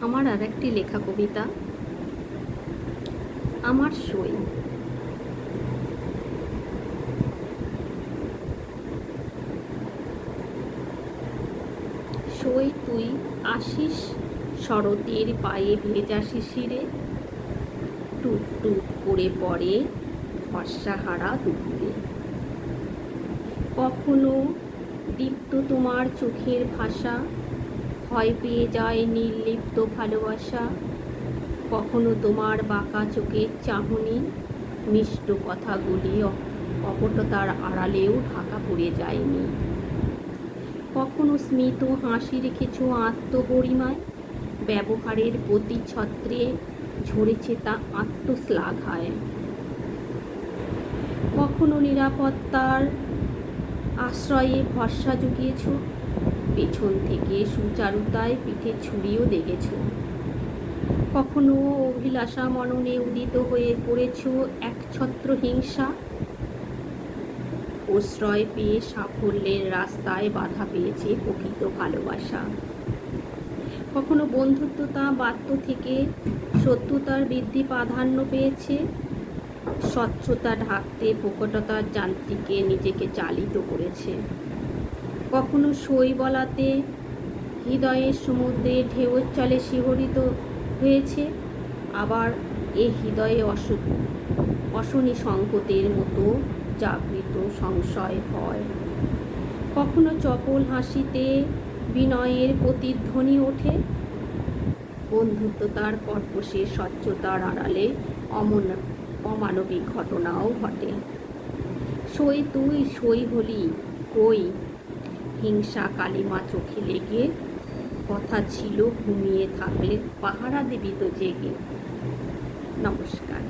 আমার আর একটি লেখা কবিতা, আমার সই। সই তুই আসিস শরতের পায়ে ভেজা শিশিরে, টুট টুট করে পড়ে ভরসাহারা দুপুরে। কখনো দীপ্ত তোমার চোখের ভাষা, ভয় পেয়ে যায় নির্লিপ্ত ভালোবাসা। কখনো তোমার বাঁকা চোখের চাহনি, মিষ্ট কথাগুলি অপটতার আড়ালেও ঢাকা পড়ে যায়নি। কখনো স্মিত হাসি রেখেছ আত্মগরিমায়, ব্যবহারের প্রতি ছত্রে ঝরেছে তা আত্মশ্লাঘায়। কখনো নিরাপত্তার আশ্রয়ে ভরসা জুগিয়েছ, পেছন থেকে সুচারুতায় পিঠে ছুরিও দেখেছ। কখনো অভিলাষা মননে উদিত হয়ে পড়েছ একছত্র হিংসা, প্রশ্রয় পেয়ে সাফল্যের রাস্তায় বাধা পেয়েছে প্রকৃত ভালোবাসা। কখনো বন্ধুত্বতা বাধ্য থেকে শত্রুতার বৃদ্ধি প্রাধান্য পেয়েছে, স্বচ্ছতা ঢাকতে প্রকটতার যান্ত্রিকে নিজেকে চালিত করেছে। কখনো সই বলাতে হৃদয়ের সমুদ্রে ঢেউয়ের চলে শিহরিত হয়েছে, আবার এ হৃদয়ে অশনি সংকটের মতো জাগৃত সংশয় হয়। কখনো চপল হাসিতে বিনয়ের প্রতিধ্বনি ওঠে, বন্ধুত্বতার কর্কশে স্বচ্ছতার আড়ালে অমানবিক ঘটনাও ঘটে। সই তুই সই হলি কই, হিংসা কালিমা চোখে লেগে, কথা ছিল ঘুমিয়ে থাকলে পাহারা দিবি তো জেগে। নমস্কার।